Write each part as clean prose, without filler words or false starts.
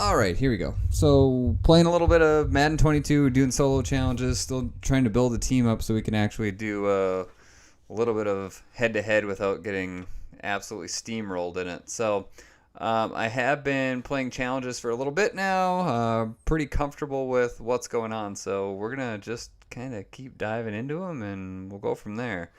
All right, here we go. So playing a little bit of Madden 22, doing solo challenges, still trying to build a team up so we can actually do a little bit of head-to-head without getting absolutely steamrolled in it. So I have been playing challenges for a little bit now, pretty comfortable with what's going on. So we're going to just kind of keep diving into them, and we'll go from there.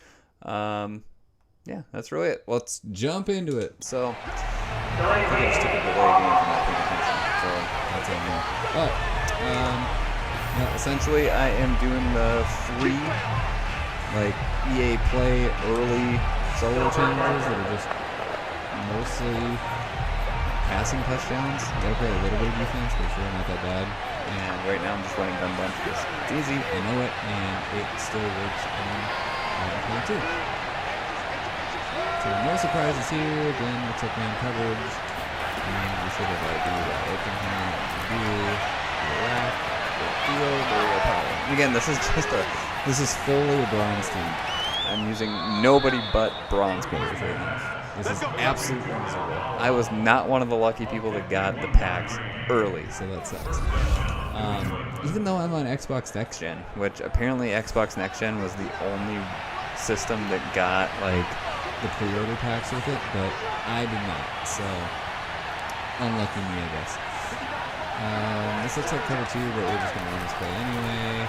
Yeah, that's really it. Let's jump into it. So I think I just took a delay game from not paying attention. So that's on me. But essentially, I am doing the free, like EA Play early solo challenges that are just mostly passing touchdowns. You gotta play a little bit of defense, but sure, not that bad. And right now, I'm just running gun bunch because it's easy. I know it, and it still works on Madden 22. So no surprises here. Again, looks like man coverage. And we should have do that open hand, the left, the field, the power. Again, this is fully a bronze team. I'm using nobody but bronze players right now. This is absolutely miserable. I was not one of the lucky people that got the packs early, so that sucks. Even though I'm on Xbox Next Gen, which apparently Xbox Next Gen was the only system that got like the pre-order packs with it, but I did not, so unlucky me, I guess. This looks like cover 2, but we're just going to run this play anyway.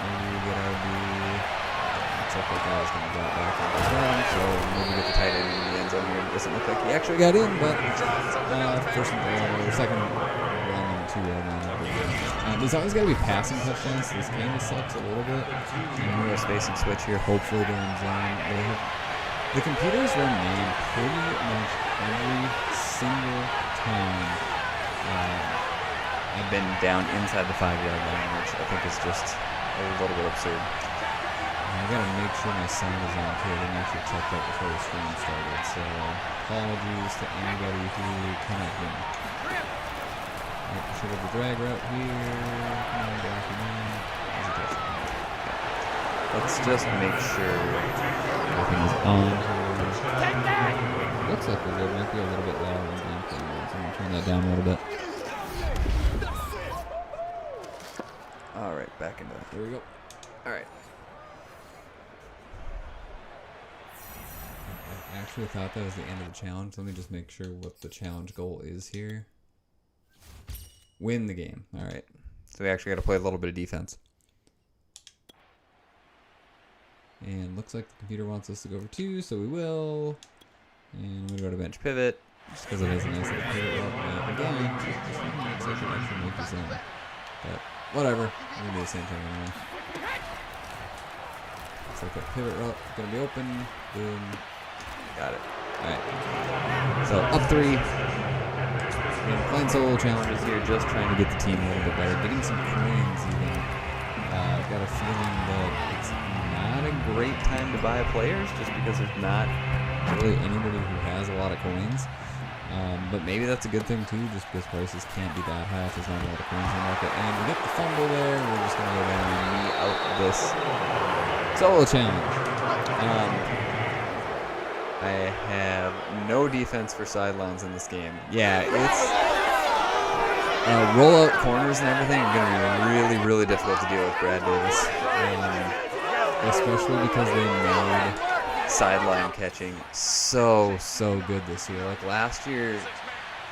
Maybe we get RB. Looks like that guy's going to drop back on the bottom, so maybe get the tight end in the end zone here. It doesn't look like he actually got in, but second run and 2 yard line. There's always got to be passing touchdowns, so this kind of sucks a little bit. And we're a space and switch here, hopefully they're in zone. The computers run man pretty much every single time I've been down inside the 5 yard line, which I think is just a little bit absurd. I gotta make sure my sound is on too. I didn't actually check that before the stream started, so apologies to anybody who cannot hear me. Right, should have the drag route here. Come on, back in. Let's just make sure everything's on here. Looks like we're good. Might be a little bit loud on gameplay mode, so I'm going to turn that down a little bit. Alright, back into it. There we go. Alright. I actually thought that was the end of the challenge. Let me just make sure what the challenge goal is here. Win the game. Alright. So we actually got to play a little bit of defense. And looks like the computer wants us to go for 2, so we will. And we're going to go to bench pivot, just because it has a nice little pivot route. But again, it just looks like it actually make the zone. But whatever, we're going to do the same thing anyway. Looks like that pivot route is going to be open. Boom. Got it. Alright. So up 3. And playing solo challenges here, just trying to get the team a little bit better. Getting some coins even. Got a feeling that it's not a great time to buy players just because there's not really anybody who has a lot of coins. But maybe that's a good thing too, just because prices can't be that high if there's not a lot of coins in the market. And we get the fumble there. We're just going to go down and knee out this solo challenge. I have no defense for sidelines in this game. Yeah, it's roll-out corners and everything are going to be really, really difficult to deal with Brad Davis. Especially because they made sideline catching so good this year. Like last year,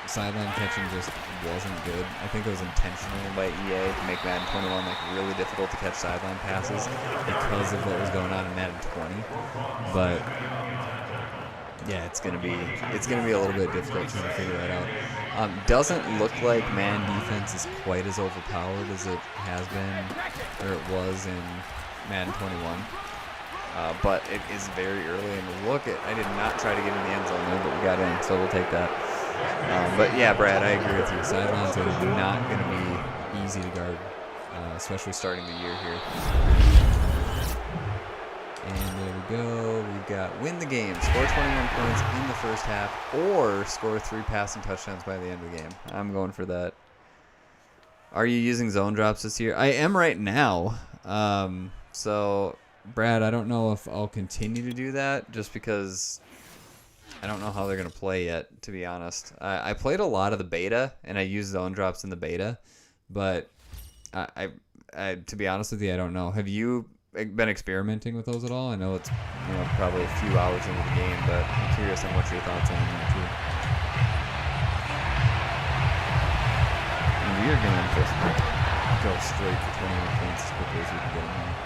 sideline catching just wasn't good. I think it was intentional by EA to make Madden 21 like really difficult to catch sideline passes because of what was going on in Madden 20. But yeah, it's gonna be a little bit difficult trying to figure that out. Doesn't look like man defense is quite as overpowered as it has been, or it was in Madden 21. But it is very early, and look at, I did not try to get in the end zone there, but we got in, so we'll take that. But yeah, Brad, I agree with you. Sidelines are not going to be easy to guard, especially starting the year here. And there we go. We've got win the game, score 21 points in the first half, or score 3 passing touchdowns by the end of the game. I'm going for that. Are you using zone drops this year? I am right now. So, Brad, I don't know if I'll continue to do that just because I don't know how they're gonna play yet, to be honest. I played a lot of the beta, and I used zone drops in the beta, but I to be honest with you, I don't know. Have you been experimenting with those at all? I know it's probably a few hours into the game, but I'm curious on what your thoughts are on that too. And we are gonna just go straight for 21 points as quickly as we can get them here.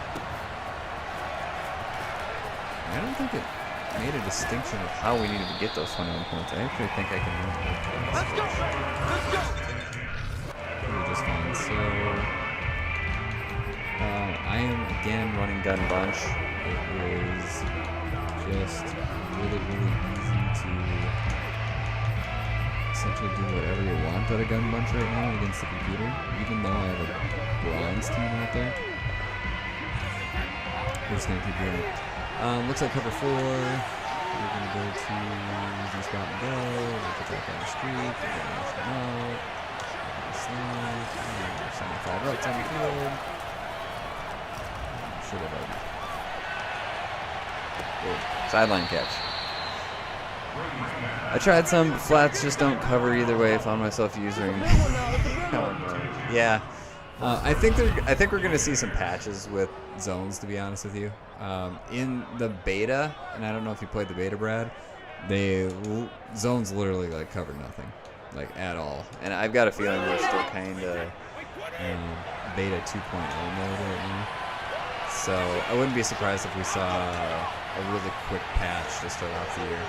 I don't think it made a distinction of how we needed to get those 21 points. I actually think I can run it. Let's go! Let's go! We're just fine. So I am again running gun bunch. It is just really, really easy to essentially do whatever you want at a gun bunch right now against the computer, even though I have a bronze team out there. We're just gonna keep doing it. Looks like cover 4. We're gonna go to easy spot and go. We'll put that down the street. We're gonna rush them out. Slide. 75 routes on the field. Should have already. Sideline catch. I tried some. Flats just don't cover either way. I found myself using. Yeah. I think we're gonna see some patches with zones, to be honest with you. In the beta, and I don't know if you played the beta, Brad. Zones literally like covered nothing, like at all. And I've got a feeling we're still kind of beta 2.0 mode right now. So I wouldn't be surprised if we saw a really quick patch to start off the year.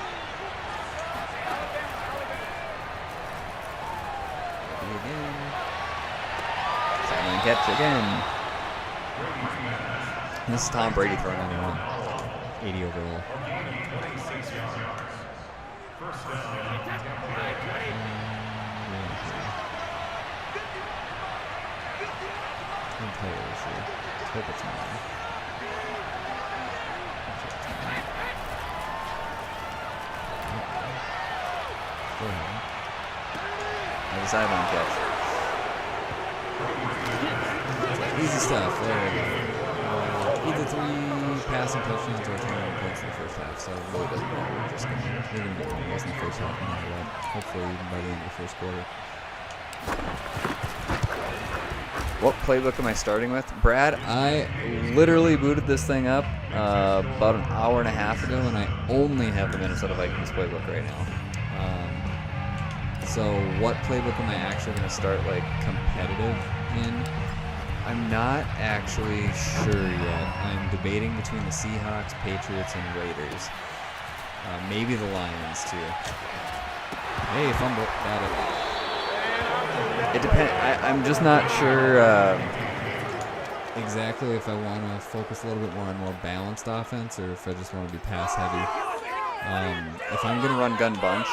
Sideline catch again. This is Tom Brady throwing on 80 overall. Hope it's mine. Go ahead. The sideline catch. Easy stuff. There we go. Either 3 passing touchdowns or 21 points in the first half, so it really doesn't matter. We're gonna get one of those in the first half, no matter what. Hopefully, even by the end of the first quarter. What playbook am I starting with? Brad, I literally booted this thing up about an hour and a half ago, and I only have the Minnesota Vikings playbook right now. So what playbook am I actually going to start, like, competitive in? I'm not actually sure yet. I'm debating between the Seahawks, Patriots, and Raiders. Maybe the Lions, too. Hey, fumble. Got it. It depends. I'm just not sure exactly if I want to focus a little bit more on more balanced offense or if I just want to be pass heavy. If I'm going to run gun bunch.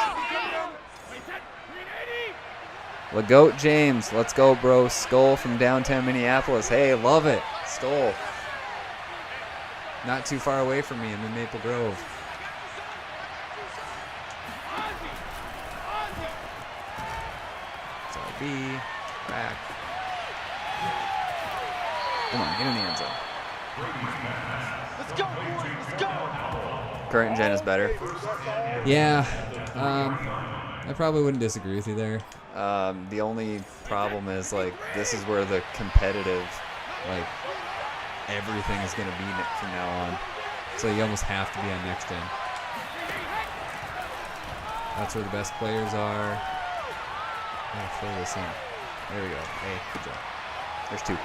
LeGoat James, let's go, bro. Skull from downtown Minneapolis. Hey, love it. Skull. Not too far away from me. I'm in Maple Grove. B, back. Come on, get in the end zone. Let's go, boys, let's go. Current gen is better. Yeah, I probably wouldn't disagree with you there. The only problem is, like, this is where the competitive, like, everything is going to be from now on. So you almost have to be on next gen. That's where the best players are. I'll throw this in. There we go. Hey, good job. There's 2.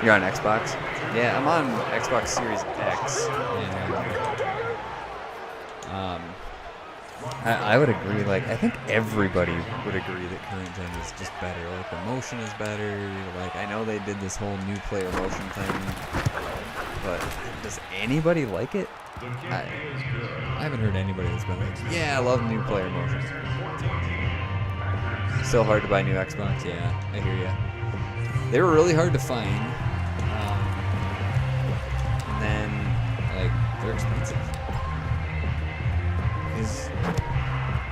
You're on Xbox? Yeah, I'm on Xbox Series X. And, I would agree. Like, I think everybody would agree that current gen is just better. Like, the motion is better. Like, I know they did this whole new player motion thing, but does anybody like it? I haven't heard anybody that's been like, yeah, I love new player motion. Still hard to buy new Xbox, yeah, I hear ya. They were really hard to find, and then, like, they're expensive.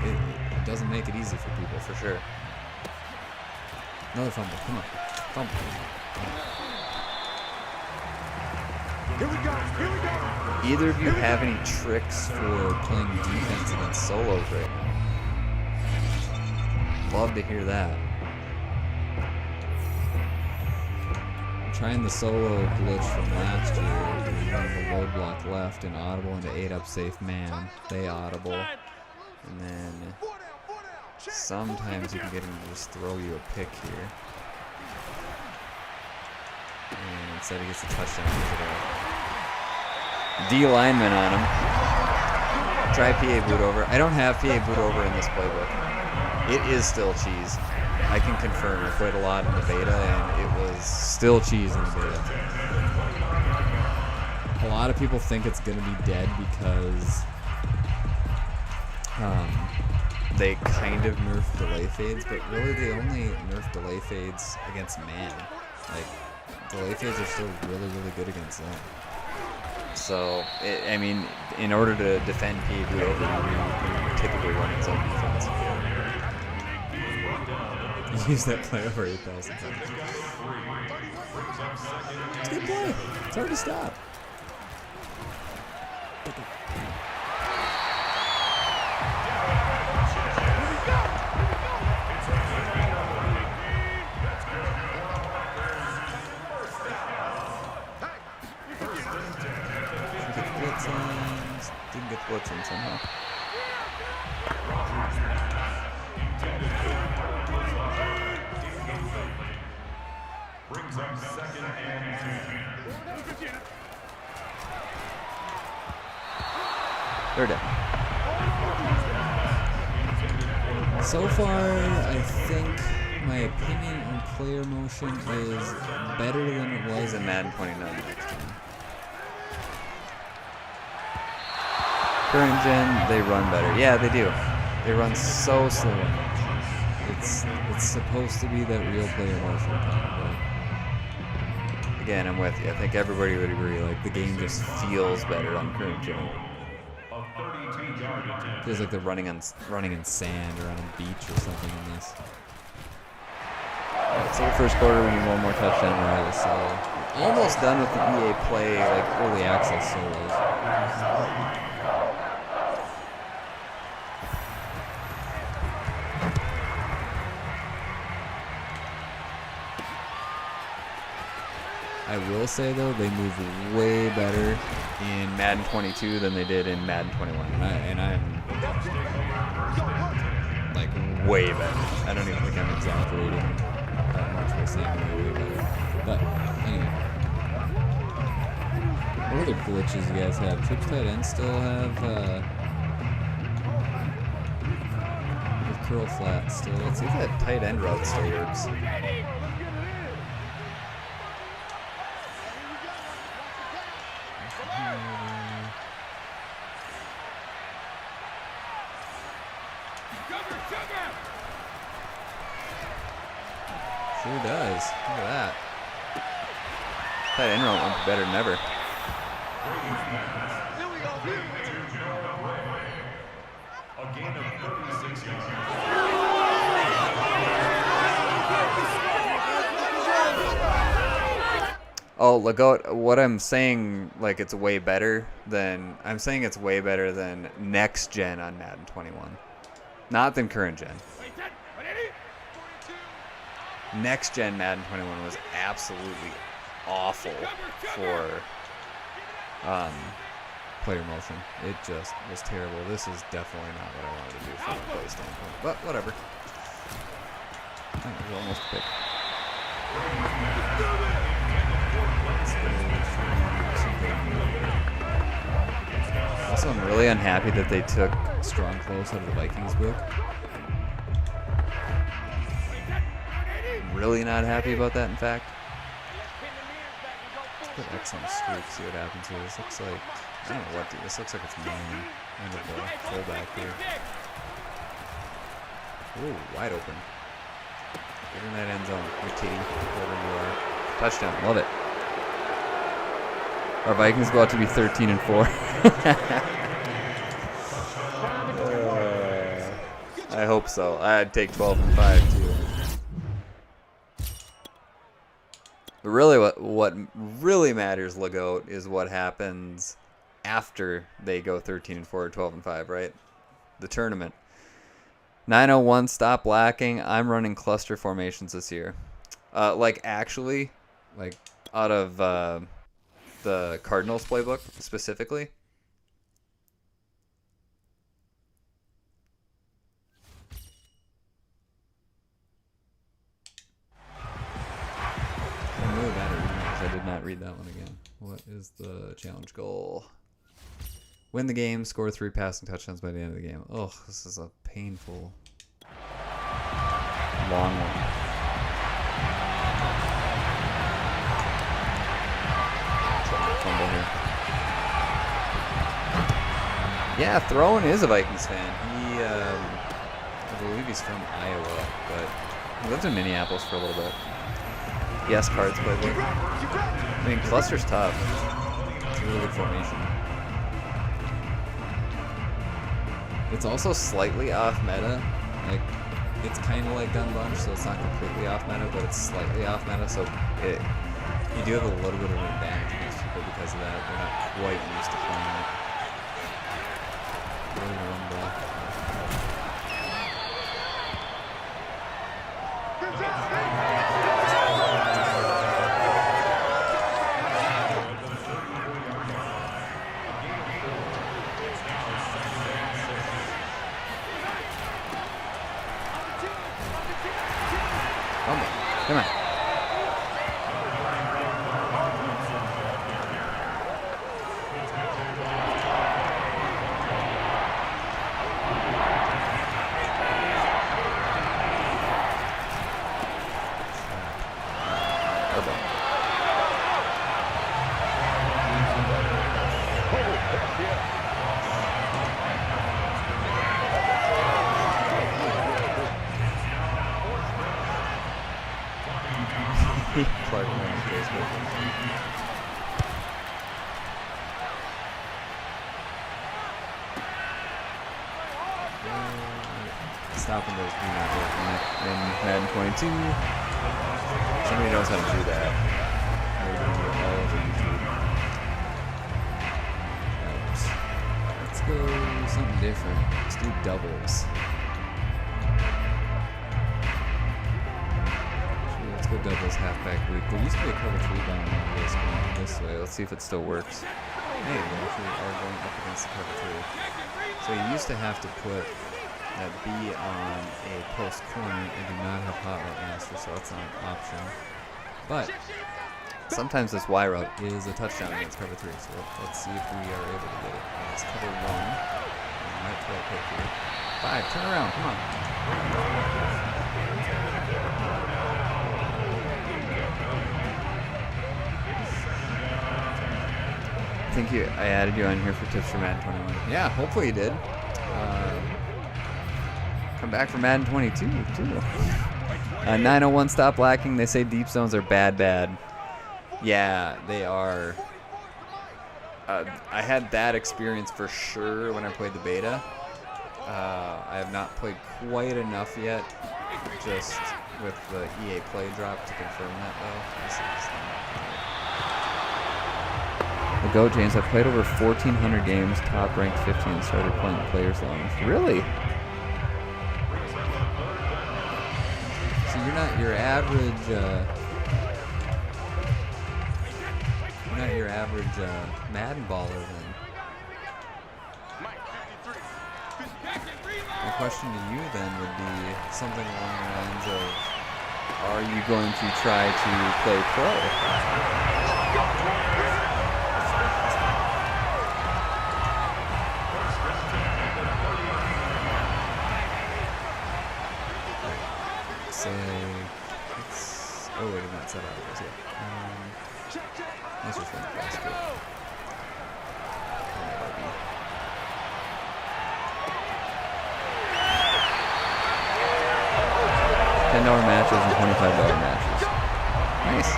It doesn't make it easy for people, for sure. Another fumble, come on, fumble. Here we go, here we go. either of you have any tricks for playing defense against solos right now? Love to hear that. I'm trying the solo glitch from last year. One the load block left and audible into 8-up safe man. They audible. And then sometimes you can get him to just throw you a pick here. And instead he gets a touchdown because of a D lineman on him. Try PA boot over. I don't have PA boot over in this playbook. It is still cheese. I can confirm. I played a lot in the beta and it was still cheese in the beta. A lot of people think it's going to be dead because they kind of nerfed delay fades, but really they only nerfed delay fades against man. Like, delay fades are still really, really good against them. So, I mean, in order to defend PA boot over, you typically run in zone defense. You use that play over 8,000 times. It's a good play. It's hard to stop. Didn't get the blitz in somehow. Brings up second and 2. They're down. So far, I think my opinion on player motion is better than it was in Madden 29 next time. Current gen, they run better. Yeah, they do. They run so slow. It's supposed to be that real player motion time, but again, I'm with you. I think everybody would agree. Like, the game just feels better on current gen. Feels like they're running in sand or on a beach or something in this. Alright, so the first quarter we need one more touchdown rally, so almost done with the EA Play, like, early access solos. I will say though, they move way better in Madden 22 than they did in Madden 21, and I'm like way better. I don't even think I'm exaggerating that much by saying way better. But anyway, what other glitches you guys have? Trips tight end still have with curl flat still. Let's see if that tight end route still works. Sure does. Look at that. Tight end route won't be better than ever. A gain of 36 yards. Oh, Legault, what I'm saying, like, it's way better than... I'm saying it's way better than next gen on Madden 21. Not than current gen. Next gen Madden 21 was absolutely awful for player motion. It just was terrible. This is definitely not what I wanted to do from a play standpoint. But whatever. Oh, it was almost picked. Also, I'm really unhappy that they took strong close out of the Vikings book. Really not happy about that, in fact. Let's put X on the streak, see what happens here. This looks like, I don't know what, this looks like it's mine. End of the fullback here. Ooh, wide open. Get in that end zone, your team, wherever you are. Touchdown, love it. Our Vikings go out to be 13-4. I hope so. I'd take 12-5 too. But really, what really matters, Legault, is what happens after they go 13-4 or 12-5, right? The tournament. 901, stop lacking. I'm running cluster formations this year. Like actually, like out of the Cardinals playbook specifically. I'm really bad at reading because I did not read that one again. What is the challenge goal? Win the game, score 3 passing touchdowns by the end of the game. Oh, this is a painful, long one. Fumble here. Yeah, Throne is a Vikings fan. He, I believe he's from Iowa, but he lived in Minneapolis for a little bit. Yes, cards playbook. I mean, cluster's tough. It's a really good formation. It's also slightly off meta. Like, it's kind of like Gun Bunch, so it's not completely off meta, but it's slightly off meta, so you do have a little bit of an advantage against people because of that. They're not quite used to playing it. Really run ball. Come on. Stopping those do not work in Madden 22. Somebody knows how to do that. They're doing it all over YouTube. Let's go something different. Let's do doubles. Let's go doubles halfback week. There used to be a cover 3 down this way. Let's see if it still works. Hey, we actually are going up against the cover 3. So you used to have to put that B on a post corner and do not have hot route master, so that's not an option. But sometimes this Y route is a touchdown against cover 3, so let's see if we are able to get it. It's cover 1. We might throw a pick here. 5, turn around, come on. I think I added you on here for tips for Madden 21. Yeah, hopefully you did. Come back for Madden 22, too. 901, stop lacking. They say deep zones are bad. Yeah, they are. I had that experience for sure when I played the beta. I have not played quite enough yet, just with the EA Play drop to confirm that, though. The GOAT James, I've played over 1,400 games, top ranked 15, and started playing players lounge. Really? So you're not your average, Madden baller then. My question to you then would be something along the lines of, are you going to try to play pro? Oh, wait, I'm not set out of this yet. Let's just run the basket. $10 matches and $25 matches. Nice.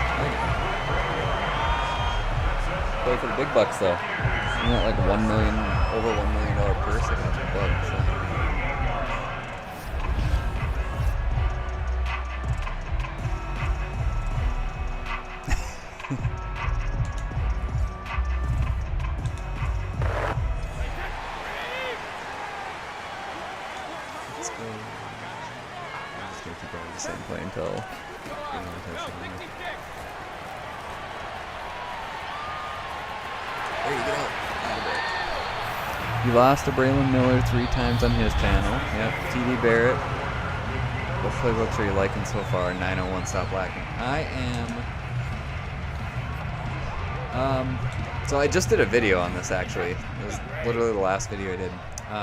Play for the big bucks, though. Isn't that like over $1 million purse? I got $2 bucks. So. the same play until there you go. You lost to Braylon Miller 3 times on his channel. Yep, TD Barrett. What playbooks are you liking so far? 901 Stop Lacking. I am. So I just did a video on this actually. It was literally the last video I did.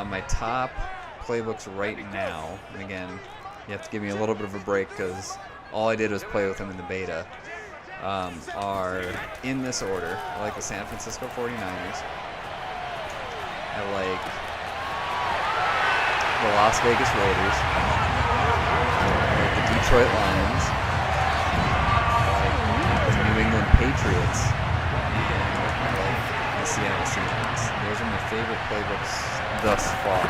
My top playbooks right now, and again, you have to give me a little bit of a break because all I did was play with them in the beta, are in this order. I like the San Francisco 49ers. I like the Las Vegas Raiders. I like the Detroit Lions. I like the New England Patriots. And I like the Seattle Seahawks. Those are my favorite playbooks thus far.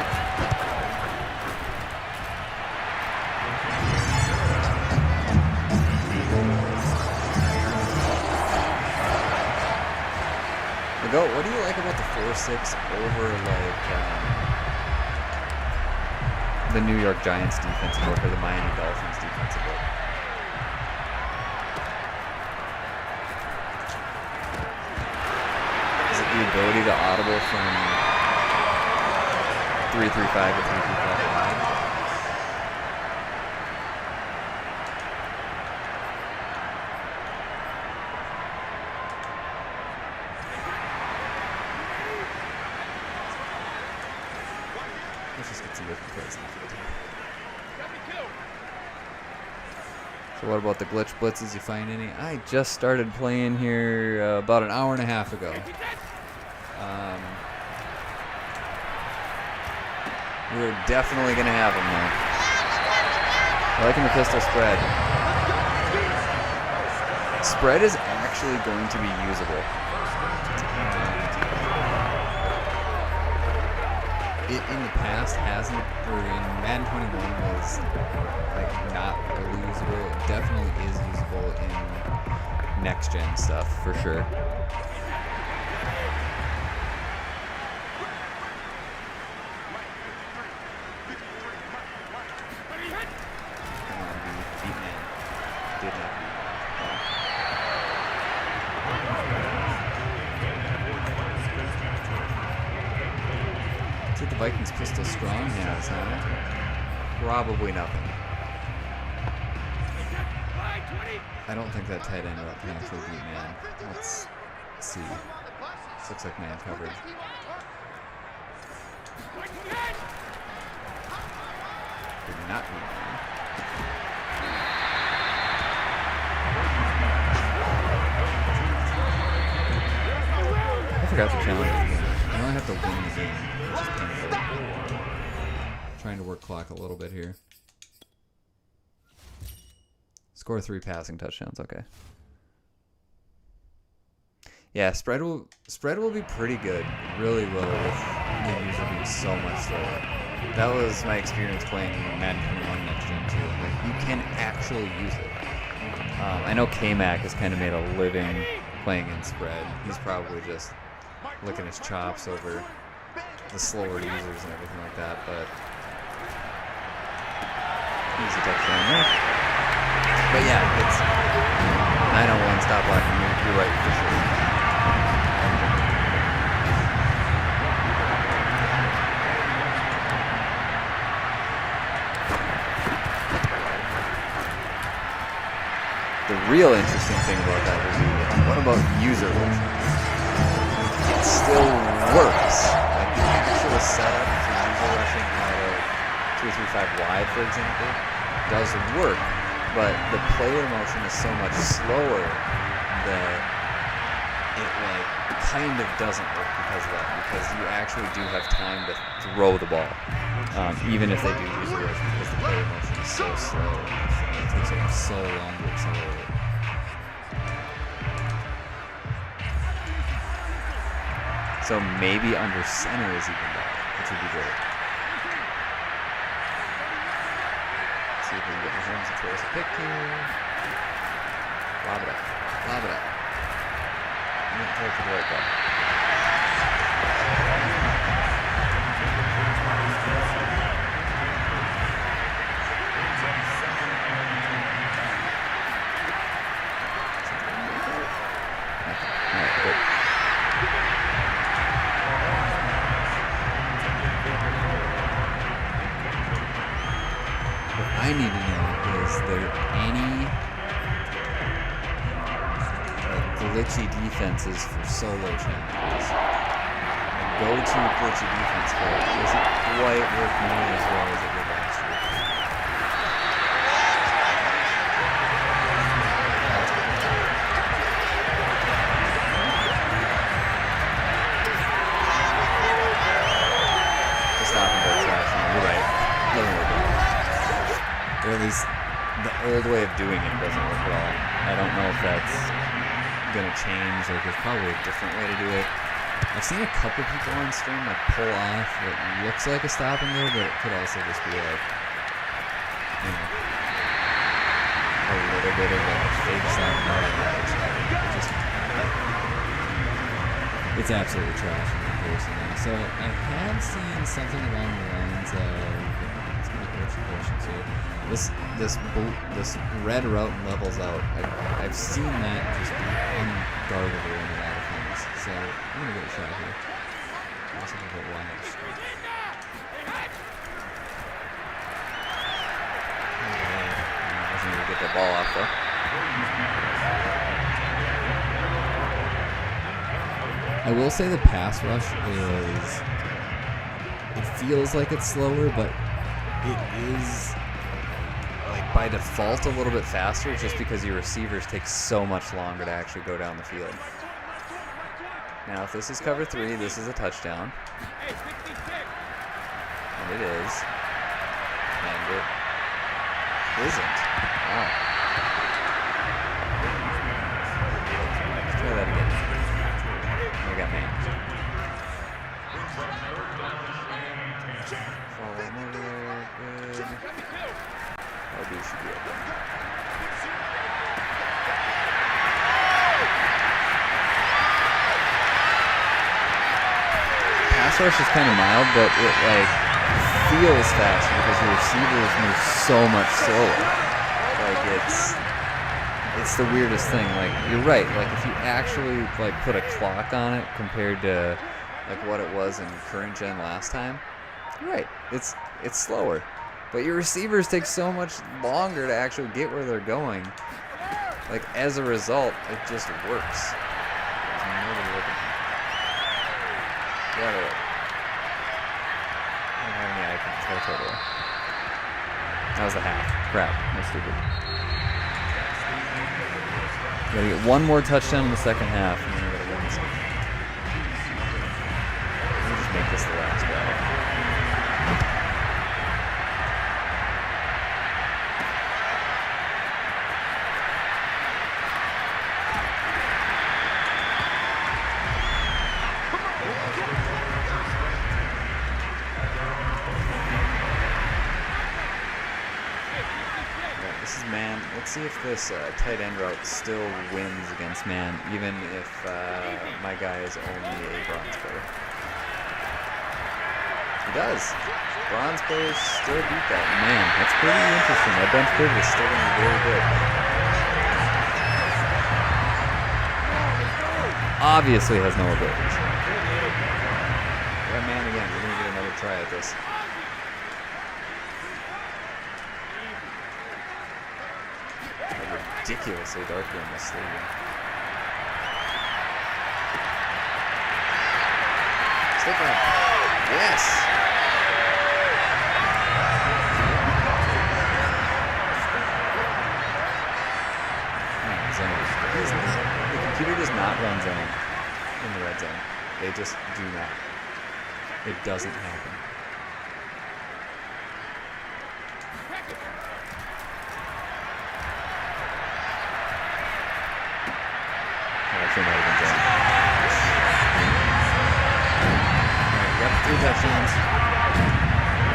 Goat, what do you like about the 4-6 over like the New York Giants defensive look or the Miami Dolphins defensive look? Is it the ability to audible from 3-3-5 to 3-3-5 wide? Let's just get some different plays in the field. So what about the glitch blitzes? You find any? I just started playing here about an hour and a half ago. We're definitely going to have them though. I liking the pistol spread. Spread is actually going to be usable. It in the past hasn't, or in Madden 21 was like not really usable. It definitely is usable in next gen stuff for sure. Come on, beat man. Did not beat. The Vikings pistol strong has, huh? Probably nothing. I don't think that tight end route can actually beat man. Let's see. This looks like man coverage. Did not beat man. I forgot to challenge the game. I know I have to win the game. Trying to work clock a little bit here. Score 3 passing touchdowns. Okay. Yeah, spread will be pretty good. It really will, with the user being so much slower. That was my experience playing Madden 21 next gen too. Like, you can actually use it. I know K-Mac has kind of made a living playing in spread. He's probably just licking his chops over the slower users and everything like that, but easy touchdown there. But yeah, it's 901 stop blocking. You're right for sure. The real interesting thing about that would be, what about user rushing? It still works. Like the actual setup for user rushing out of 2-3-5 wide, for example, does work, but the player motion is so much slower that it like kind of doesn't work because of that. Because you actually do have time to throw the ball, even if they do user rushing, because the player motion is so slow. It takes them so long to accelerate. So maybe under center is even better, which would be great. Let's see if we can get Mahomes to throw us a pick here. Lob it up. Lob it up. I'm going to throw it to the right guy. I need to know is there any glitchy defenses for solo challenges? Go-to glitchy defense card doesn't quite work nearly as well as it did last year. The stop and go trash. You're right. Doesn't work at all. Or at least the old way of doing it doesn't work at all. I don't know if that's gonna change. Like, there's probably a different way to do it. I've seen a couple people on stream like pull off what looks like a stop and go, but it could also just be like, you know, a little bit of a fake stop and go. It's absolutely trash in comparison. So I have seen something along the lines of, let's make questions here. This red route levels out. I've seen that just be unguardable in a lot of things. So I'm gonna give it a shot here. That's a little bit wild. I wasn't gonna get that ball off though. I will say the pass rush is, it feels like it's slower, but it is like by default a little bit faster just because your receivers take so much longer to actually go down the field. Now if this is cover 3, this is a touchdown. And it is. And it isn't. Wow. Let's try that again. I got man. Follow him over there. Good. LB should be open. Pass rush is kind of mild, but it like feels faster because your receivers move so much slower. Like it's the weirdest thing. Like, you're right. Like, if you actually like put a clock on it compared to like what it was in current gen last time, you're right. It's slower, but your receivers take so much longer to actually get where they're going. Like, as a result, it just works. There's nobody looking. Yeah, I don't have any icons. Totally. That was the half. Crap. That's stupid. We gotta get one more touchdown in the second half, and then we gotta win this game. We'll just make this the last drive. This is man. Let's see if this tight end route still wins against man, even if my guy is only a bronze player. He does. Bronze players still beat that. Man, that's pretty interesting. That bench proof is still going to be very good. Obviously has no abilities. That man again. We're going to get another try at this. Ridiculously dark here in this stadium. Stick up. Yes! The computer does not run zone in the red zone. They just do not. It doesn't happen. Actually, might have been done. Alright, we got 3 touchdowns.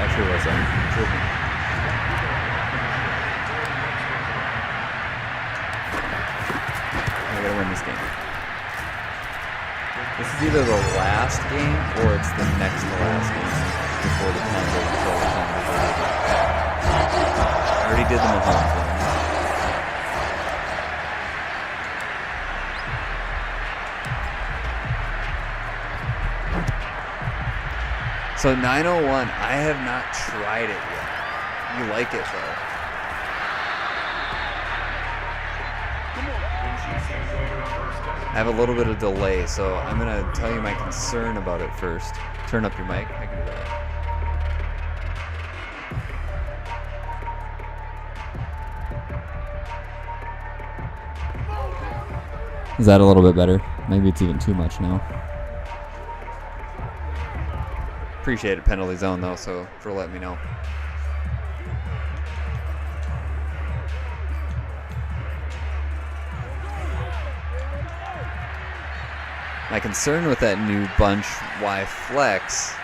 Actually, was that? We gotta win this game. This is either the last game or it's the next to last game before the time goes until the time goes. I already did the Mahomes thing. So 901, I have not tried it yet. You like it though? have a little bit of delay, so I'm going to tell you my concern about it first. Turn up your mic. I can do that. Is that a little bit better? Maybe it's even too much now. Appreciate it, penalty zone, though, so for letting me know. My concern with that new bunch Y flex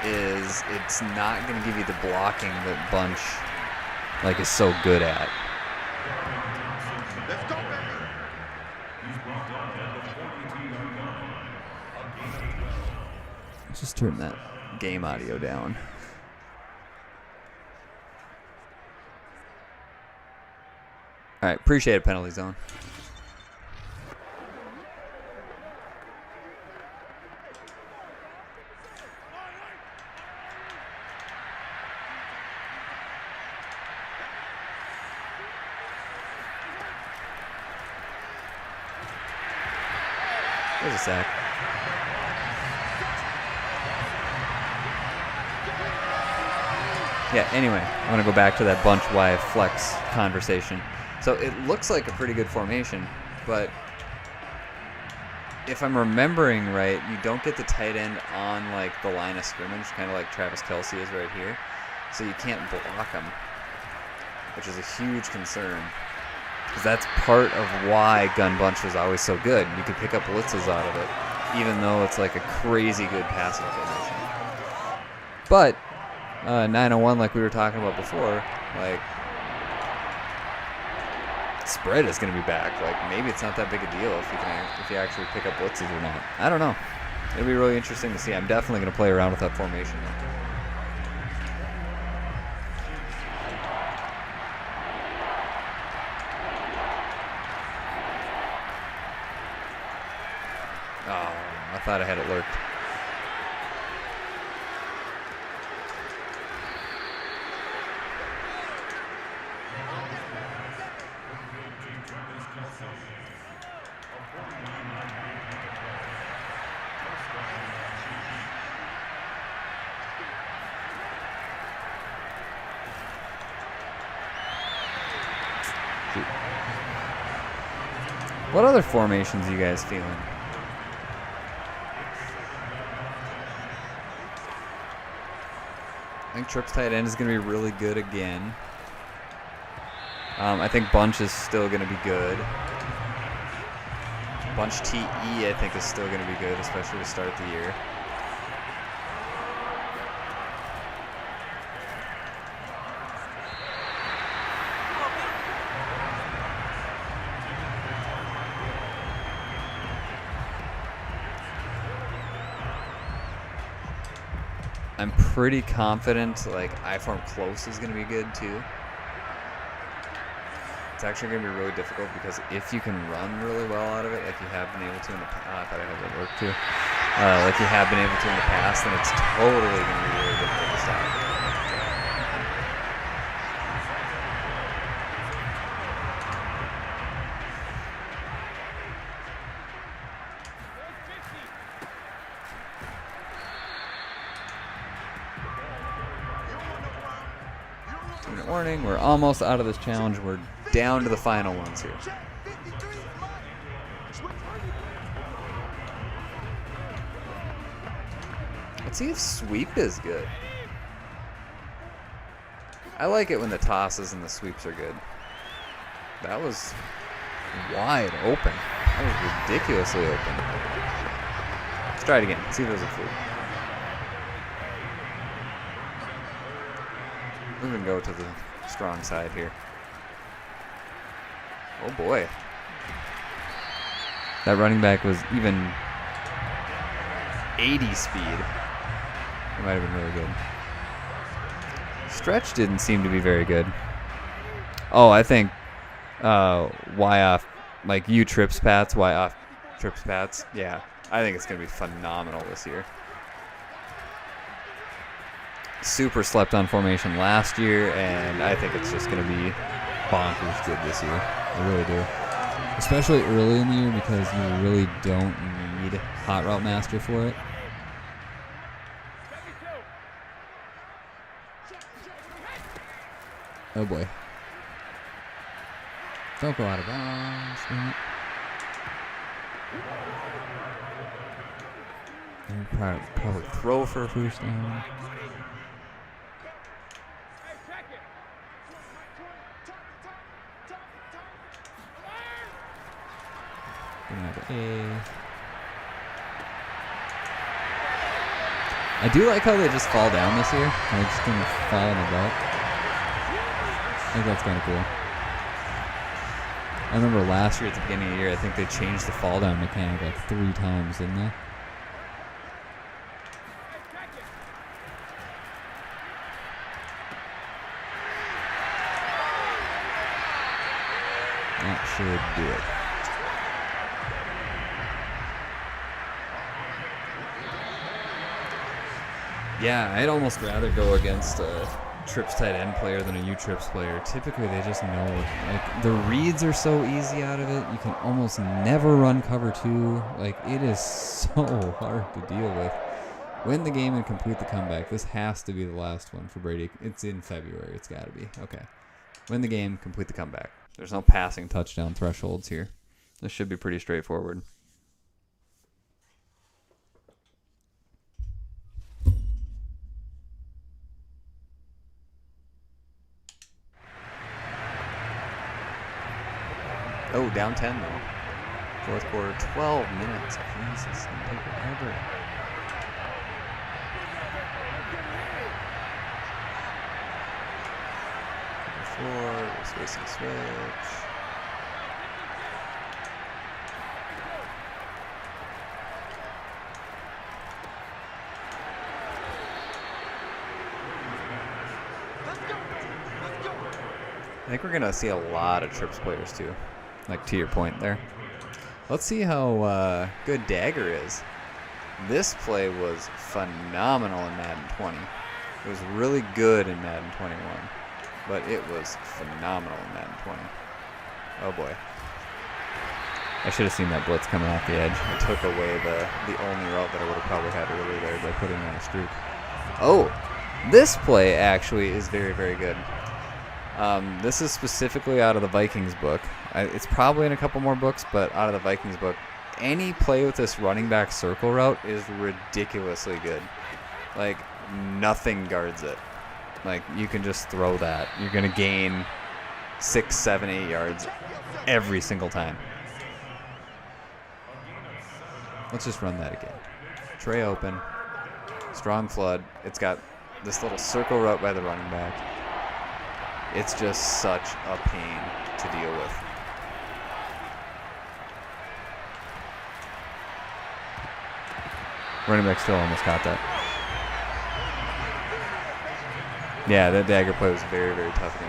is it's not going to give you the blocking that bunch is so good at. Let's just turn that game audio down. All right, appreciate it, penalty zone. There's a sack. Yeah, anyway, I want to go back to that bunch Y flex conversation. So it looks like a pretty good formation, but if I'm remembering right, you don't get the tight end on the line of scrimmage, kind of like Travis Kelce is right here. So you can't block him, which is a huge concern. Because that's part of why gun bunch was always so good. You could pick up blitzes out of it, even though it's a crazy good passing formation. But 901, like we were talking about before, spread is going to be back. Maybe it's not that big a deal if you actually pick up blitzes or not. I don't know. It'll be really interesting to see. I'm definitely going to play around with that formation though. I thought I had it lurked. What other formations are you guys feeling? I think trips tight end is going to be really good again. I think bunch is still going to be good. Bunch TE I think is still going to be good, especially to start the year. I'm pretty confident I-form close is going to be good too. It's actually going to be really difficult because if you can run really well out of it, like you have been able to in the past, I thought I had that work too. Like you have been able to in the past, then it's totally going to be really difficult to stop. Warning, we're almost out of this challenge. We're down to the final ones here. Let's see if sweep is good. I like it when the tosses and the sweeps are good. That was wide open. That was ridiculously open. Let's try it again. See if there's a fluke. We're going to go to the strong side here. Oh boy. That running back was even 80 speed. It might have been really good. Stretch didn't seem to be very good. Oh, I think Y off, you trips Pats, Y off trips Pats. Yeah, I think it's going to be phenomenal this year. Super slept on formation last year, and I think it's just going to be bonkers good this year. I really do. Especially early in the year because you really don't need Hot Route Master for it. Oh boy. Don't go out of bounds. Probably throw for a first down. I do like how they just fall down this year. They're just going to fall in the belt. I think that's kind of cool. I remember last year at the beginning of the year, I think they changed the fall down mechanic like 3 times, didn't they? That should do it. Yeah, I'd almost rather go against a trips tight end player than a U-trips player. Typically, they just know, like, the reads are so easy out of it. You can almost never run cover 2. Like, it is so hard to deal with. Win the game and complete the comeback. This has to be the last one for Brady. It's in February. It's got to be. Okay. Win the game, complete the comeback. There's no passing touchdown thresholds here. This should be pretty straightforward. Oh, down 10 though. Fourth quarter, 12 minutes. Jesus, it'll take forever. Number 4, spacing switch. I think we're going to see a lot of trips players too. Like to your point there. Let's see how good Dagger is. This play was phenomenal in Madden 20. It was really good in Madden 21. But it was phenomenal in Madden 20. Oh boy. I should have seen that blitz coming off the edge. I took away the only route that I would have probably had earlier there by putting on a streak. Oh! This play actually is very, very good. This is specifically out of the Vikings book. It's probably in a couple more books, but out of the Vikings book, any play with this running back circle route is ridiculously good. Like, nothing guards it. Like, you can just throw that. You're going to gain 6, 7, 8 yards every single time. Let's just run that again. Tray open. Strong flood. It's got this little circle route by the running back. It's just such a pain to deal with. Running back still almost caught that. Yeah, that Dagger play was very, very tough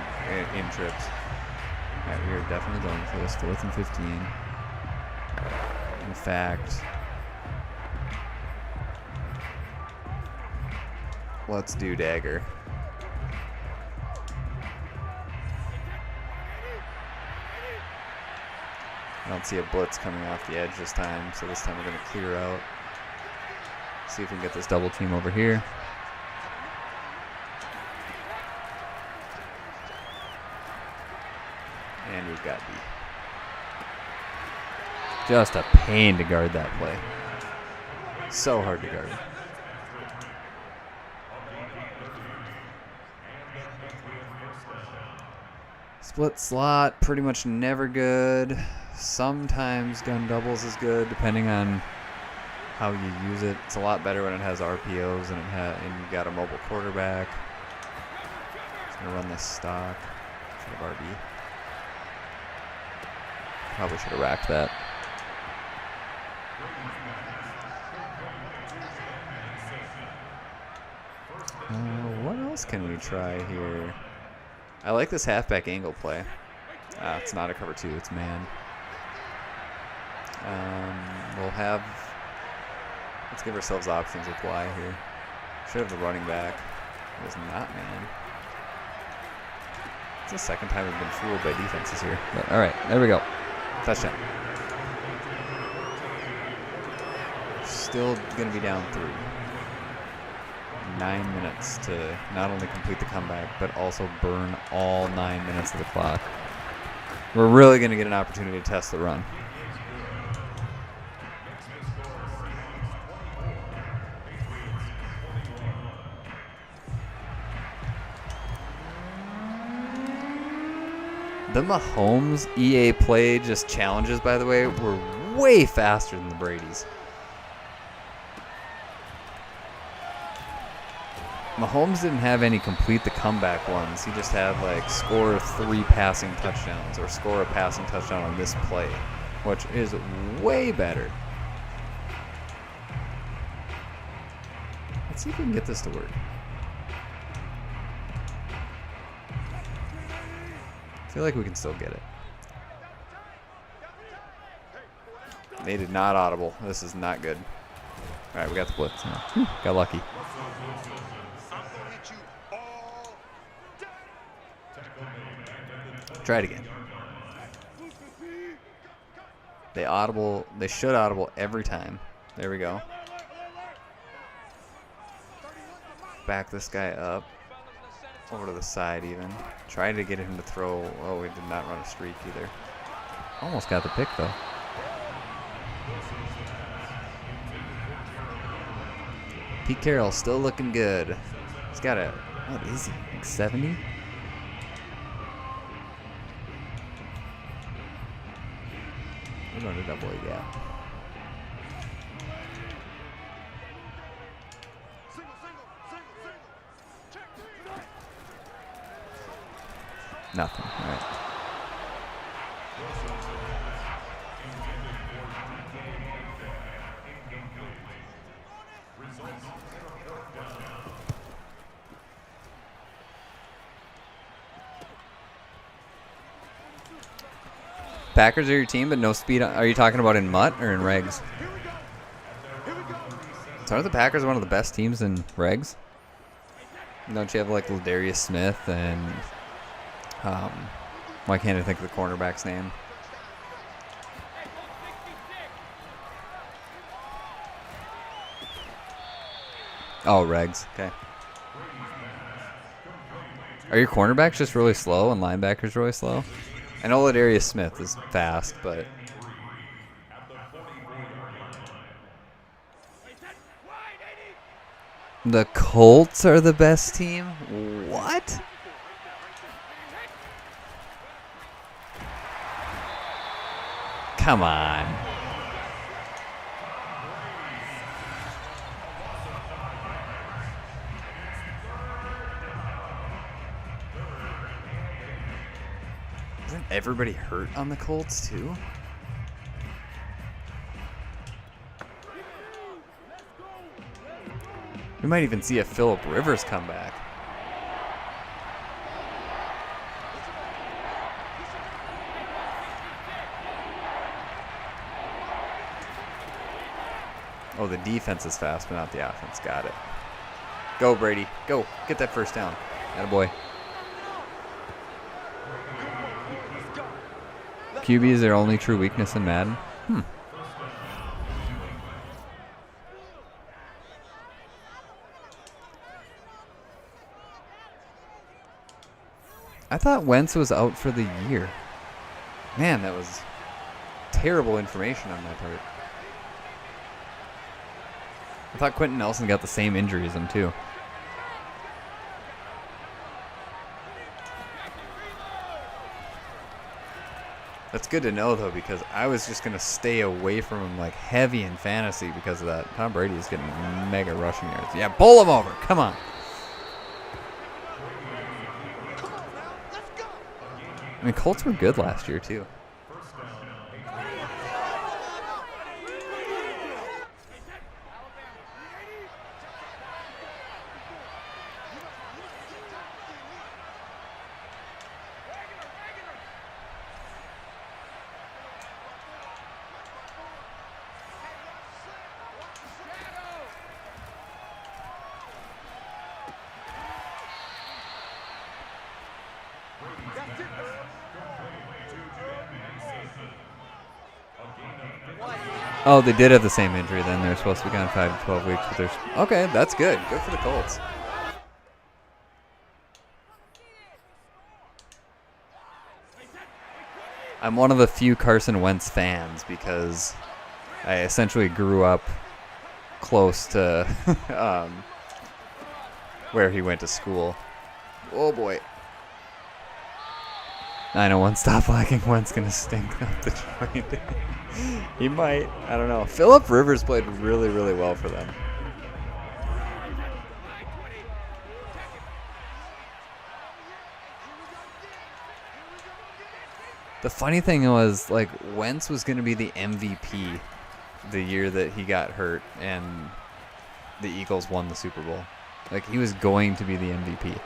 in trips. All right, we are definitely going for this 4th and 15. In fact, let's do Dagger. I don't see a blitz coming off the edge this time, so this time we're going to clear out. See if we can get this double team over here. And we've got B. Just a pain to guard that play. So hard to guard. Split slot, pretty much never good. Sometimes gun doubles is good, depending on how you use it. It's a lot better when it has RPOs and and you got a mobile quarterback. Just gonna run this stock. Should have RB. Probably should have racked that. What else can we try here? I like this halfback angle play. It's not a cover 2, it's man. Let's give ourselves options with Y here. Should have the running back. It was not man. It's the second time we've been fooled by defenses here. But all right, there we go. Touchdown. Still going to be down 3. 9 minutes to not only complete the comeback, but also burn all 9 minutes of the clock. We're really going to get an opportunity to test the run. The Mahomes EA Play just challenges, by the way, were way faster than the Brady's. Mahomes didn't have any complete the comeback ones. He just had like score 3 passing touchdowns or score a passing touchdown on this play, which is way better. Let's see if we can get this to work. I feel like we can still get it. They did not audible. This is not good. All right, we got the blitz now. Got lucky. Try it again. They audible. They should audible every time. There we go. Back this guy up. Over to the side even. Try to get him to throw. Oh, we did not run a streak either. Almost got the pick though. Pete Carroll still looking good. He's got a, what is he, like 70? We're going to double a gap. Nothing. All right. Packers are your team, but no speed. Are you talking about in MUT or in regs? So are the Packers one of the best teams in regs? Don't you have like Ladarius Smith and why can't I think of the cornerback's name? Oh, regs. Okay. Are your cornerbacks just really slow and linebackers really slow? I know Ladarius Smith is fast, but the Colts are the best team? What? Come on. Isn't everybody hurt on the Colts too? We might even see a Phillip Rivers come back. Oh, the defense is fast, but not the offense. Got it. Go, Brady. Go. Get that first down. Attaboy. QB is their only true weakness in Madden? I thought Wentz was out for the year. Man, that was terrible information on my part. I thought Quentin Nelson got the same injury as him, too. That's good to know, though, because I was just going to stay away from him like heavy in fantasy because of that. Tom Brady is getting mega rushing yards. Yeah, pull him over. Come on. I mean, Colts were good last year, too. Oh, they did have the same injury then. They're supposed to be gone 5 to 12 weeks. But there's okay, that's good. Good for the Colts. I'm one of the few Carson Wentz fans because I essentially grew up close to where he went to school. Oh, boy. 901, stop lagging. Wentz going to stink up the joint. He might. I don't know. Phillip Rivers played really, really well for them. The funny thing was, like, Wentz was going to be the MVP the year that he got hurt and the Eagles won the Super Bowl. Like, he was going to be the MVP.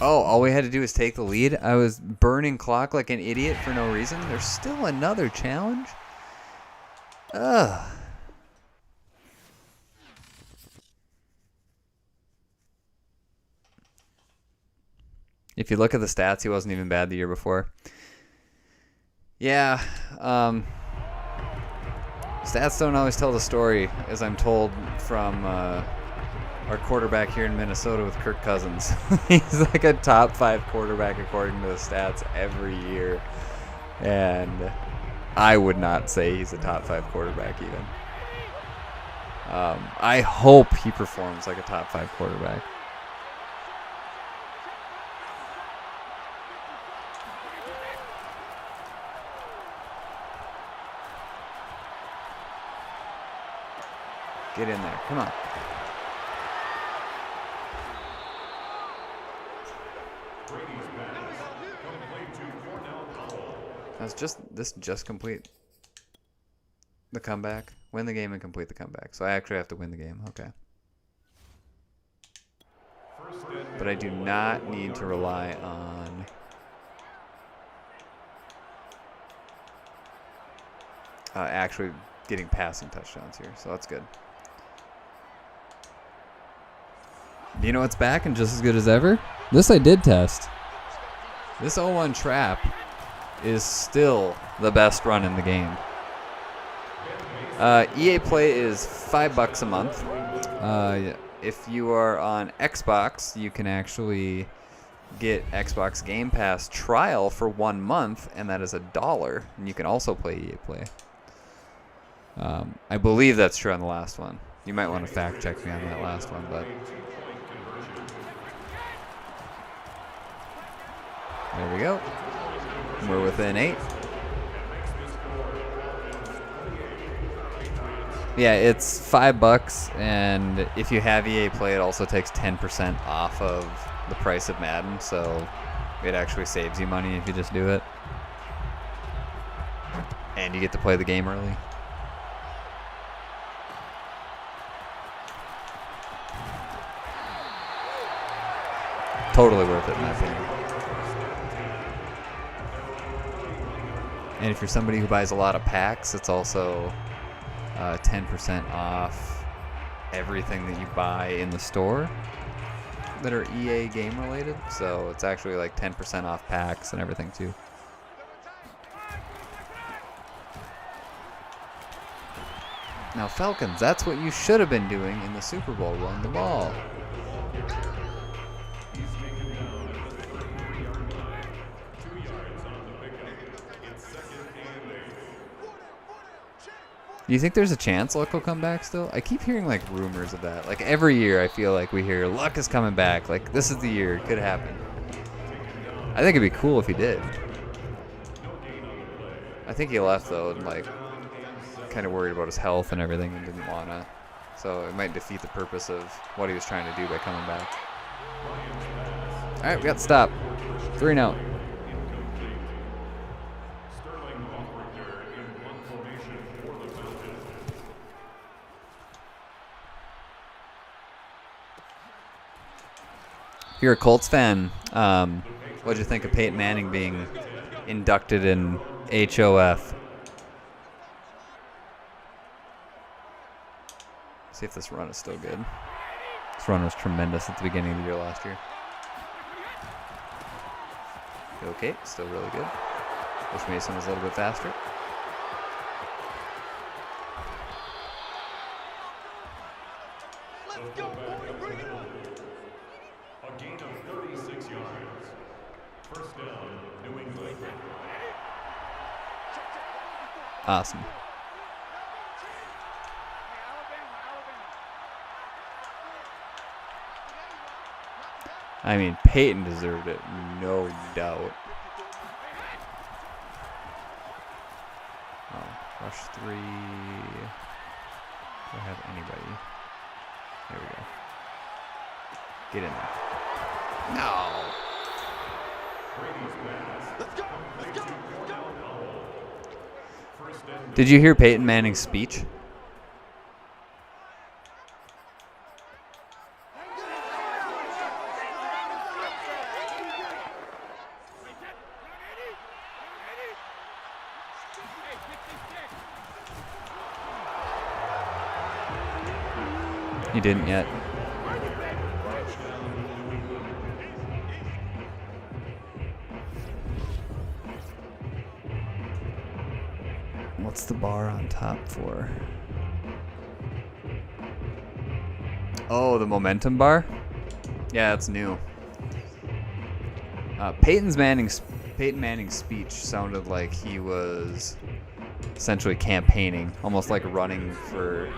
Oh, all we had to do was take the lead. I was burning clock like an idiot for no reason. There's still another challenge. Ugh. If you look at the stats, he wasn't even bad the year before. Yeah. Stats don't always tell the story, as I'm told from our quarterback here in Minnesota with Kirk Cousins. He's like a top 5 quarterback according to the stats every year. And I would not say he's a top 5 quarterback even. I hope he performs like a top 5 quarterback. Get in there. Come on. This just complete the comeback. Win the game and complete the comeback. So I actually have to win the game. Okay. But I do not need to rely on actually getting passing touchdowns here. So that's good. You know what's back and just as good as ever? This I did test. This 0-1 trap is still the best run in the game. EA Play is $5 a month. If you are on Xbox, you can actually get Xbox Game Pass trial for 1 month, and that is $1. And you can also play EA Play. I believe that's true on the last one. You might want to fact check me on that last one, but there we go. We're within 8. Yeah, it's $5, and if you have EA Play, it also takes 10% off of the price of Madden, so it actually saves you money if you just do it. And you get to play the game early. Totally worth it, in my opinion. And if you're somebody who buys a lot of packs, it's also 10% off everything that you buy in the store that are EA game related. So it's actually like 10% off packs and everything too. Now Falcons, that's what you should have been doing in the Super Bowl. Run the ball. Do you think there's a chance Luck will come back still? I keep hearing like rumors of that. Like every year I feel like we hear Luck is coming back. Like this is the year. It could happen. I think it'd be cool if he did. I think he left though and like kind of worried about his health and everything and didn't want to. So it might defeat the purpose of what he was trying to do by coming back. All right, we got to stop. 3-0. If you're a Colts fan, what'd you think of Peyton Manning being inducted in HOF? See if this run is still good. This run was tremendous at the beginning of the year last year. Okay, still really good. Wish Mason was a little bit faster. Let's go, boys, bring it on. A gain of 36 yards. First down, New England. Awesome. I mean, Peyton deserved it, no doubt. Oh, rush 3. Do I have anybody? There we go. Get in there. No. Let's go, let's go, let's go. Did you hear Peyton Manning's speech? You didn't yet. What's the bar on top for? Oh, the momentum bar? Yeah, it's new. Peyton Manning's speech sounded like he was essentially campaigning, almost like running for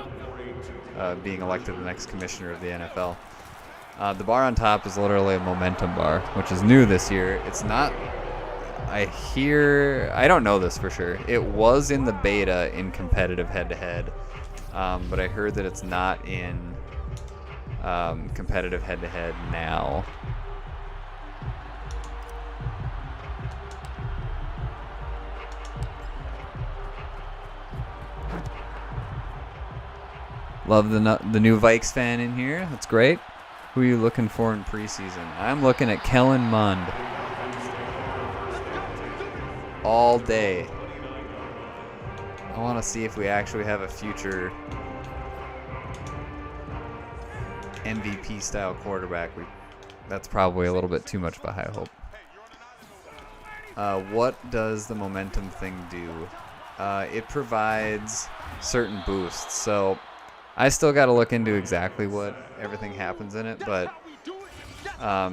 being elected the next commissioner of the NFL. The bar on top is literally a momentum bar, which is new this year. It's not... I don't know this for sure. It was in the beta in competitive head-to-head, but I heard that it's not in competitive head-to-head now. Love the new Vikes fan in here. That's great. Who are you looking for in preseason? I'm looking at Kellen Mond. All day. I want to see if we actually have a future MVP style quarterback. That's probably a little bit too much of a high hope. What does the momentum thing do? It provides certain boosts. So I still got to look into exactly what everything happens in it, but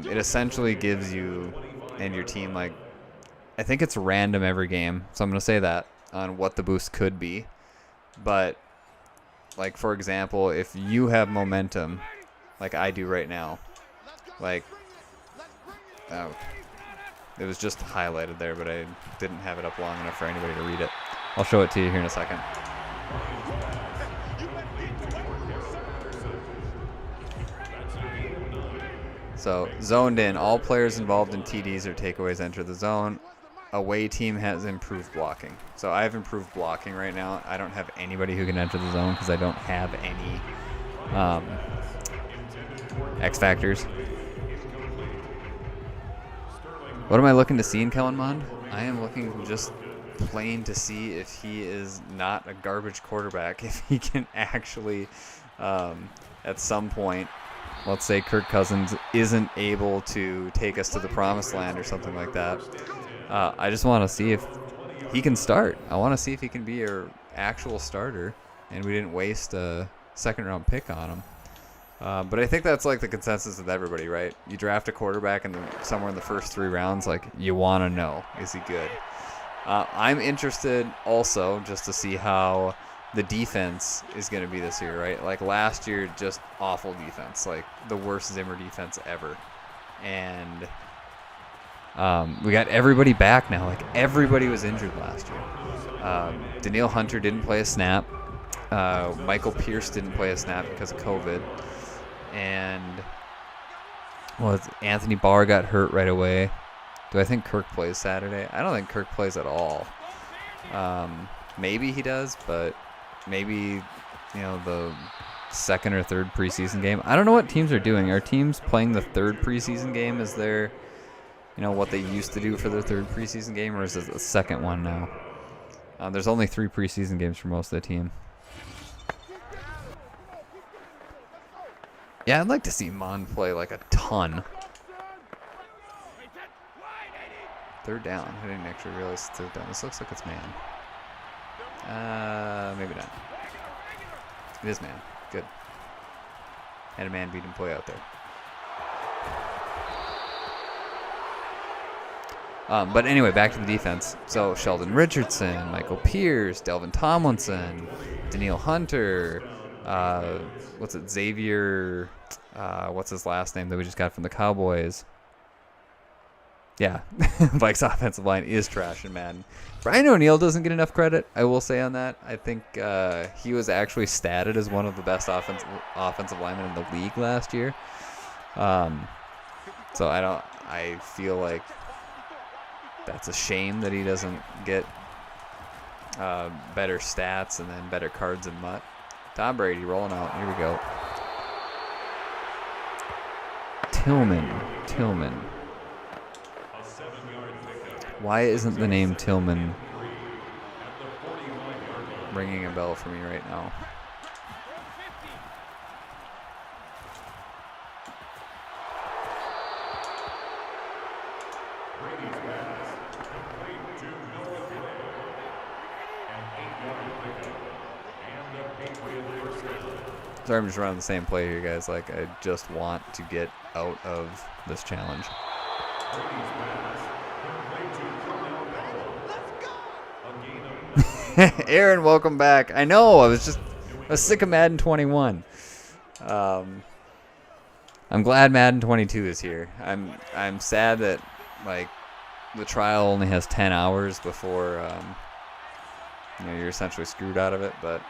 it essentially gives you and your team, like, I think it's random every game, so I'm going to say that on what the boost could be. But, like, for example, if you have momentum, like I do right now, like, it was just highlighted there, but I didn't have it up long enough for anybody to read it. I'll show it to you here in a second. So, zoned in. All players involved in TDs or takeaways enter the zone. Away team has improved blocking. So I have improved blocking right now. I don't have anybody who can enter the zone because I don't have any X factors. What am I looking to see in Kellen Mond? I am looking just plain to see if he is not a garbage quarterback. If he can actually, at some point, let's say Kirk Cousins isn't able to take us to the promised land or something like that. I just want to see if he can start. I want to see if he can be an actual starter, and we didn't waste a second-round pick on him. But I think that's like the consensus with everybody, right? You draft a quarterback and somewhere in the first 3 rounds, like, you want to know, is he good? I'm interested also just to see how the defense is going to be this year, right? Like last year, just awful defense, like the worst Zimmer defense ever. And we got everybody back now. Like everybody was injured last year. Danielle Hunter didn't play a snap. Michael Pierce didn't play a snap because of COVID. And Anthony Barr got hurt right away. Do I think Kirk plays Saturday? I don't think Kirk plays at all. Maybe he does, but maybe, the second or third preseason game. I don't know what teams are doing. Are teams playing the third preseason game? Is there, what they used to do for their third preseason game, or is it the second one now? There's only 3 preseason games for most of the team. Yeah, I'd like to see Mon play like a ton. Third down. I didn't actually realize it's third down. This looks like it's man. Maybe not. It is man. Good. Had a man beat him play out there. But anyway, back to the defense. So Sheldon Richardson, Michael Pierce, Delvin Tomlinson, Daniil Hunter, Xavier, what's his last name that we just got from the Cowboys? Yeah, Vikes offensive line is trash in Madden. Brian O'Neill doesn't get enough credit, I will say on that. I think he was actually statted as one of the best offensive linemen in the league last year. So I feel like that's a shame that he doesn't get better stats and then better cards and mutt. Tom Brady rolling out. Here we go. Tillman. Why isn't the name Tillman ringing a bell for me right now? Sorry, I'm just running the same play here, guys. Like, I just want to get out of this challenge. Aaron, welcome back. I know, I was sick of Madden 21. I'm glad Madden 22 is here. I'm sad that like the trial only has 10 hours before you're essentially screwed out of it, but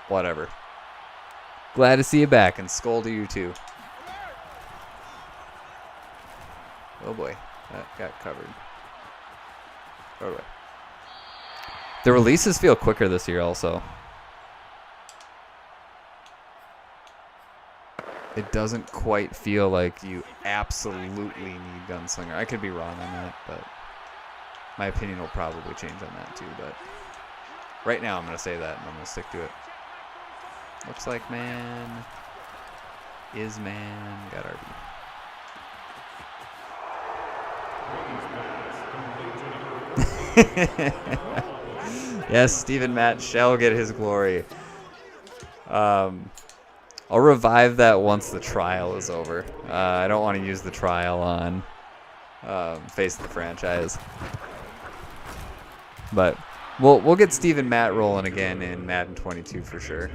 whatever. Glad to see you back, and skull to you too. Oh boy, that got covered. Oh boy. The releases feel quicker this year also. It doesn't quite feel like you absolutely need Gunslinger. I could be wrong on that, but my opinion will probably change on that too. But right now I'm going to say that, and I'm going to stick to it. Looks like man. Is man. Got RB. Yes, Stephen Matt shall get his glory. I'll revive that once the trial is over. I don't want to use the trial on Face of the Franchise. But we'll get Stephen Matt rolling again in Madden 22 for sure.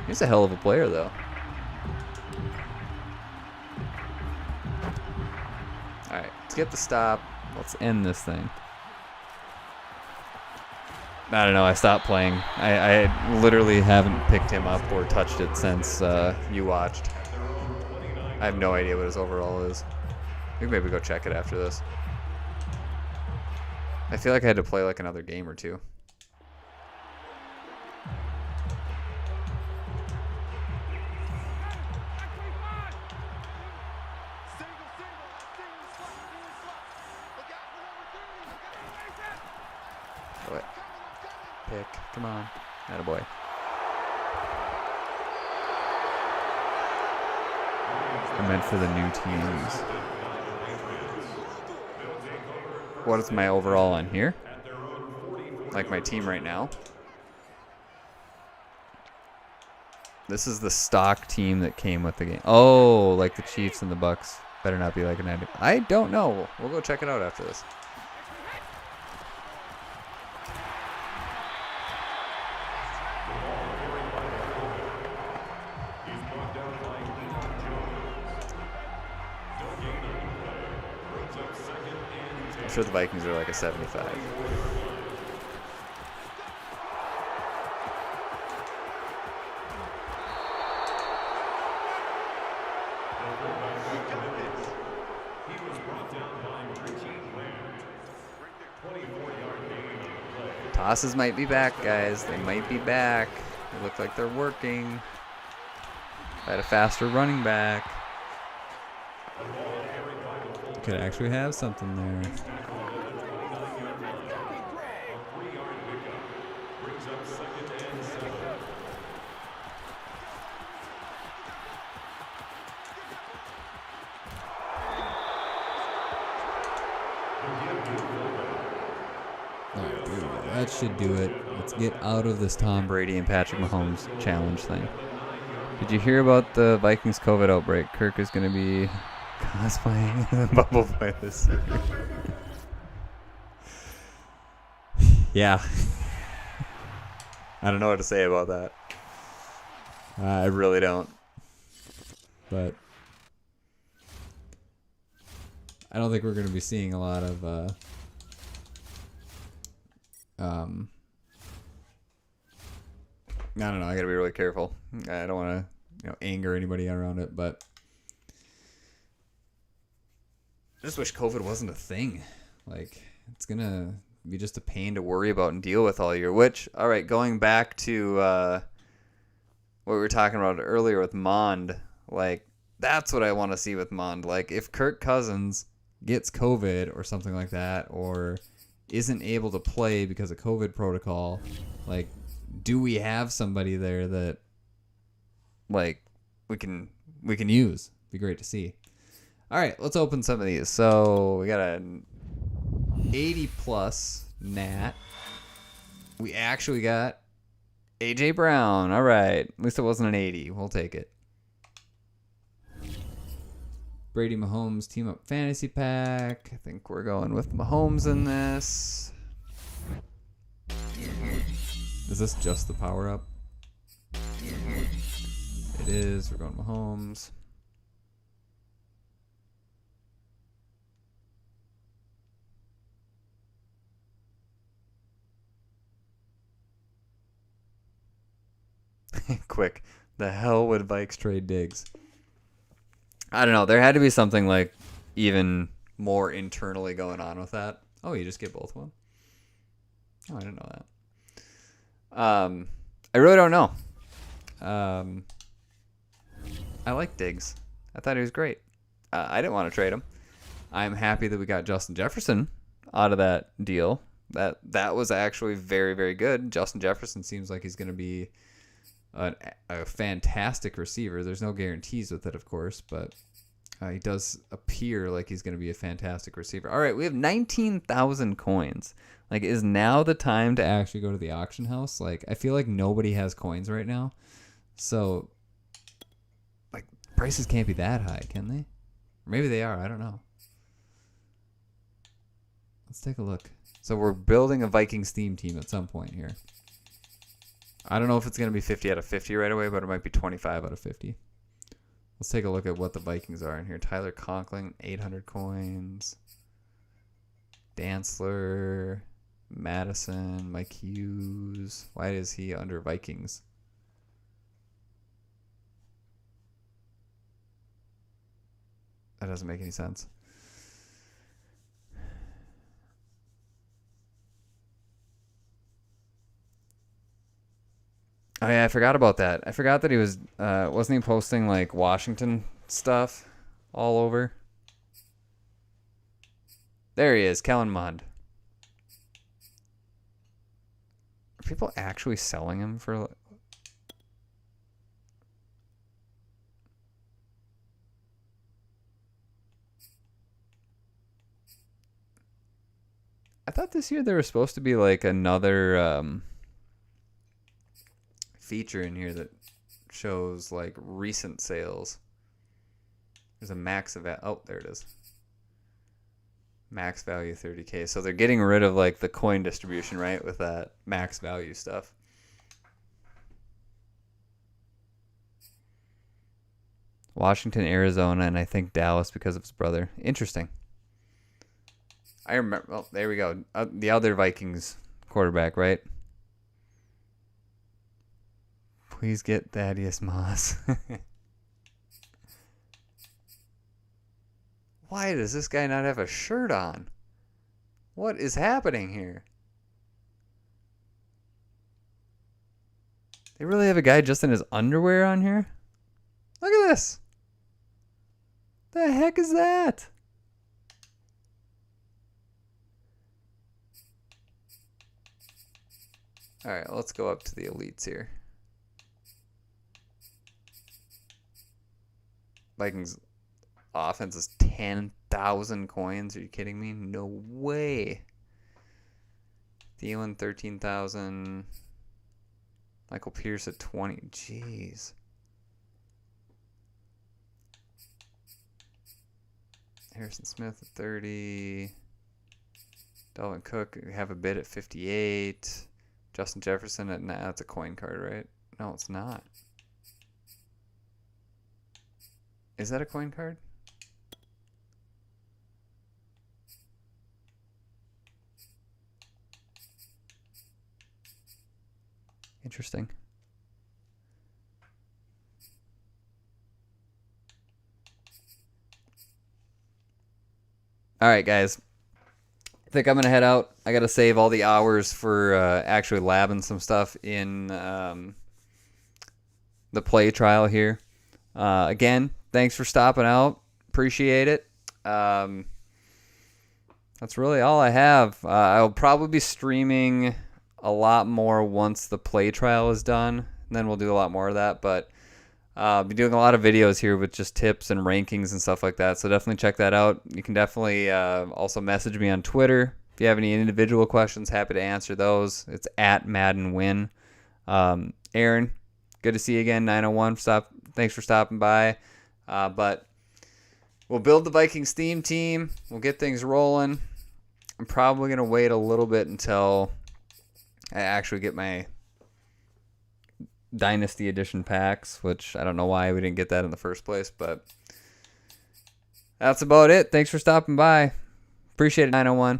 He's a hell of a player, though. Alright, let's get the stop. Let's end this thing. I don't know, I stopped playing. I literally haven't picked him up or touched it since you watched. I have no idea what his overall is. We can maybe go check it after this. I feel like I had to play like another game or two. Pick. Come on. Attaboy. I meant for the new teams. What is my overall on here? Like my team right now? This is the stock team that came with the game. Oh, like the Chiefs and the Bucks. Better not be like an end. I don't know. We'll go check it out after this. I'm sure the Vikings are like a 75. Tosses might be back, guys. They might be back. They look like they're working. Had a faster running back. Could actually have something there. that should do it. Let's get out of this Tom Brady and Patrick Mahomes challenge thing. Did you hear about the Vikings COVID outbreak? Kirk is going to be cosplaying the Bubble Boy this year. Yeah. I don't know what to say about that. I really don't. But I don't think we're going to be seeing a lot of I don't know. I got to be really careful. I don't want to, anger anybody around it, but I just wish COVID wasn't a thing. Like, it's going to be just a pain to worry about and deal with all year. Which, all right, going back to what we were talking about earlier with Mond, like, that's what I want to see with Mond. Like, if Kirk Cousins gets COVID or something like that, or isn't able to play because of COVID protocol, like, do we have somebody there that, like, we can use? Be great to see. All right, let's open some of these. So we got an 80+ Nat. We actually got AJ Brown. All right, at least it wasn't an 80. We'll take it. Brady Mahomes Team Up Fantasy Pack. I think we're going with Mahomes in this. Is this just the power up? It is. We're going Mahomes. Quick. The hell would Vikes trade Diggs? I don't know. There had to be something like even more internally going on with that. Oh, you just get both one? Oh, I didn't know that. I really don't know. I like Diggs. I thought he was great. I didn't want to trade him. I'm happy that we got Justin Jefferson out of that deal. That was actually very, very good. Justin Jefferson seems like he's going to be a fantastic receiver. There's no guarantees with it, of course, but he does appear like he's going to be a fantastic receiver. All right, we have 19,000 coins. Like, is now the time to actually go to the auction house? Like, I feel like nobody has coins right now. So, like, prices can't be that high, can they? Or maybe they are. I don't know. Let's take a look. So we're building a Vikings theme team at some point here. I don't know if it's going to be 50 out of 50 right away, but it might be 25 out of 50. Let's take a look at what the Vikings are in here. Tyler Conklin, 800 coins. Dantzler, Madison, Mike Hughes. Why is he under Vikings? That doesn't make any sense. Oh yeah, I forgot about that. I forgot that he was wasn't he posting like Washington stuff all over? There he is, Kellen Mond. Are people actually selling him for? I thought this year there was supposed to be like another feature in here that shows like recent sales. There's a max of there it is. Max value 30K. So they're getting rid of like the coin distribution, right, with that max value stuff. Washington, Arizona, and I think Dallas because of his brother. Interesting. I remember. Oh, there we go. The other Vikings quarterback, right? Please get Thaddeus Moss. Why does this guy not have a shirt on? What is happening here? They really have a guy just in his underwear on here? Look at this. The heck is that? All right, let's go up to the elites here. Vikings offense is 10,000 coins. Are you kidding me? No way. Thielen 13,000. Michael Pierce at 20. Jeez. Harrison Smith at 30. Dalvin Cook, we have a bid at 58. Justin Jefferson at, nah, that's a coin card, right? No, it's not. Is that a coin card? Interesting. All right, guys. I think I'm going to head out. I got to save all the hours for actually labbing some stuff in the play trial here. Again, thanks for stopping out. Appreciate it. That's really all I have. I'll probably be streaming a lot more once the play trial is done. And then we'll do a lot more of that. But I'll be doing a lot of videos here with just tips and rankings and stuff like that. So definitely check that out. You can definitely also message me on Twitter. If you have any individual questions, happy to answer those. It's at Madden Win. Aaron, good to see you again. 901. Thanks for stopping by. But we'll build the Vikings theme team. We'll get things rolling. I'm probably going to wait a little bit until I actually get my Dynasty Edition packs, which I don't know why we didn't get that in the first place, but that's about it. Thanks for stopping by. Appreciate it, 901.